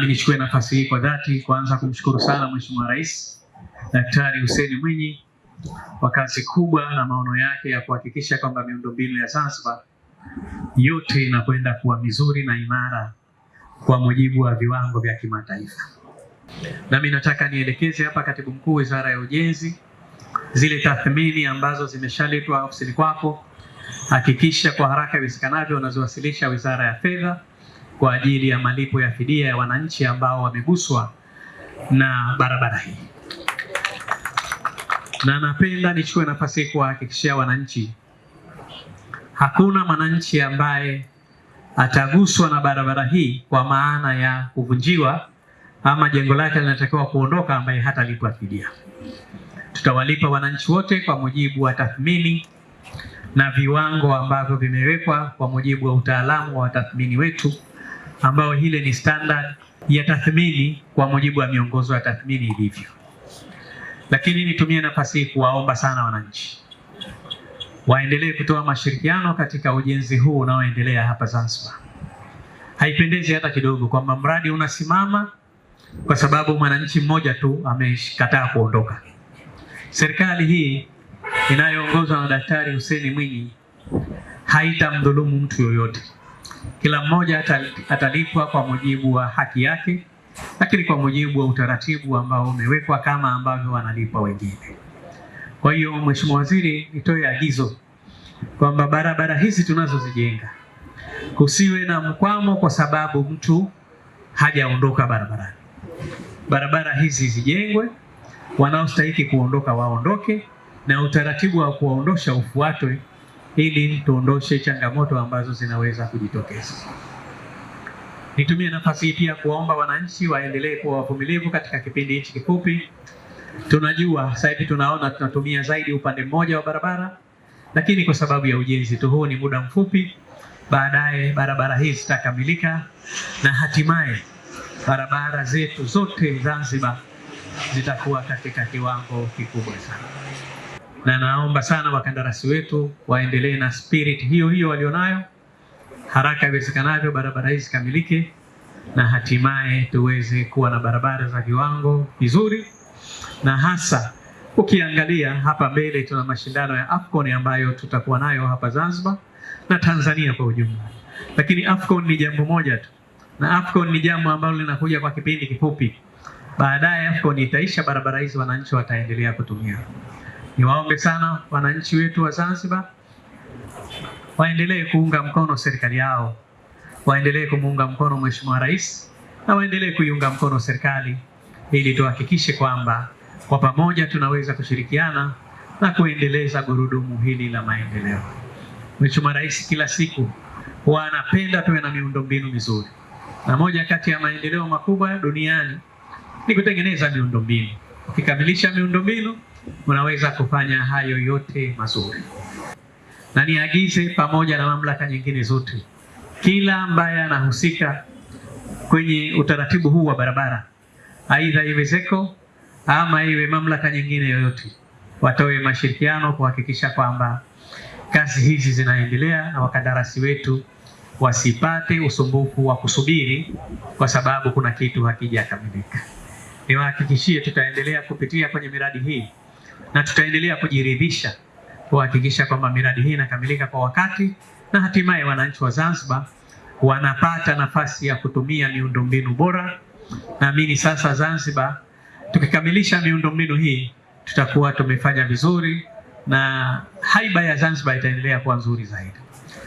Nami nichukue nafasi hii kwa dhati kwanza kumshukuru sana Mheshimiwa Rais Daktari Hussein Mwinyi kwa kazi kubwa na maono yake ya kuhakikisha kwamba miundombinu ya Zanzibar yote inakwenda kuwa mizuri na imara kwa mujibu wa viwango vya kimataifa. Nami nataka nielekeze hapa Katibu Mkuu Wizara ya Ujenzi, zile tathmini ambazo zimeshaletwa ofisini kwako, hakikisha kwa haraka iwezekanavyo unaziwasilisha Wizara ya Fedha kwa ajili ya malipo ya fidia ya wananchi ambao wameguswa na barabara hii. Na napenda nichukue nafasi hii kuhakikishia wananchi, hakuna mwananchi ambaye ataguswa na barabara hii kwa maana ya kuvunjiwa ama jengo lake linatakiwa kuondoka ambaye hatalipwa fidia. Tutawalipa wananchi wote kwa mujibu wa tathmini na viwango ambavyo vimewekwa kwa mujibu wa utaalamu wa tathmini wetu, ambao hile ni standard ya tathmini kwa mujibu wa miongozo ya tathmini ilivyo. Lakini nitumie nafasi hii kuwaomba sana wananchi waendelee kutoa mashirikiano katika ujenzi huu unaoendelea hapa Zanzibar. Haipendezi hata kidogo kwamba mradi unasimama kwa sababu mwananchi mmoja tu amekataa kuondoka. Serikali hii inayoongozwa na Daktari Hussein Mwinyi haitamdhulumu mtu yoyote. Kila mmoja atalipwa kwa mujibu wa haki yake, lakini kwa mujibu wa utaratibu ambao umewekwa kama ambavyo wanalipwa wengine. Kwa hiyo Mheshimiwa Waziri, nitoe agizo kwamba barabara hizi tunazozijenga kusiwe na mkwamo kwa sababu mtu hajaondoka barabarani. Barabara hizi zijengwe, wanaostahili kuondoka waondoke, na utaratibu wa kuwaondosha ufuatwe ili tuondoshe changamoto ambazo zinaweza kujitokeza. Nitumie nafasi hii pia kuomba wananchi waendelee kuwa wavumilivu katika kipindi hichi kifupi. Tunajua sasa hivi tunaona tunatumia zaidi upande mmoja wa barabara, lakini kwa sababu ya ujenzi tu huu ni muda mfupi, baadaye barabara hizi zitakamilika na hatimaye barabara zetu zote Zanzibar zitakuwa katika kiwango kikubwa sana. Na naomba sana wakandarasi wetu waendelee na spirit hiyo hiyo walionayo, haraka iwezekanavyo barabara hizi kamilike na hatimaye tuweze kuwa na barabara za viwango vizuri. Na hasa ukiangalia hapa mbele tuna mashindano ya AFCON ambayo tutakuwa nayo hapa Zanzibar na Tanzania kwa ujumla. Lakini AFCON ni jambo moja tu, na AFCON ni jambo ambalo linakuja kwa kipindi kifupi. Baadaye AFCON itaisha, barabara hizi wananchi wataendelea kutumia. Niwaombe sana wananchi wetu wa Zanzibar waendelee kuunga mkono serikali yao, waendelee kumuunga mkono Mheshimiwa Rais na waendelee kuiunga mkono serikali ili tuhakikishe kwamba kwa pamoja tunaweza kushirikiana na kuendeleza gurudumu hili la maendeleo. Mheshimiwa Rais kila siku huwa anapenda tuwe na miundombinu mizuri, na moja kati ya maendeleo makubwa duniani ni kutengeneza miundombinu. Ukikamilisha miundombinu unaweza kufanya hayo yote mazuri. Na niagize pamoja na mamlaka nyingine zote, kila ambaye anahusika kwenye utaratibu huu wa barabara, aidha iwe ZECO ama iwe mamlaka nyingine yoyote, watoe mashirikiano kuhakikisha kwamba kazi hizi zinaendelea na wakandarasi wetu wasipate usumbufu wa kusubiri kwa sababu kuna kitu hakijakamilika. Niwahakikishie tutaendelea kupitia kwenye miradi hii na tutaendelea kujiridhisha kuhakikisha kwamba miradi hii inakamilika kwa wakati na hatimaye wananchi wa Zanzibar wanapata nafasi ya kutumia miundombinu bora. Naamini sasa Zanzibar tukikamilisha miundombinu hii tutakuwa tumefanya vizuri na haiba ya Zanzibar itaendelea kuwa nzuri zaidi.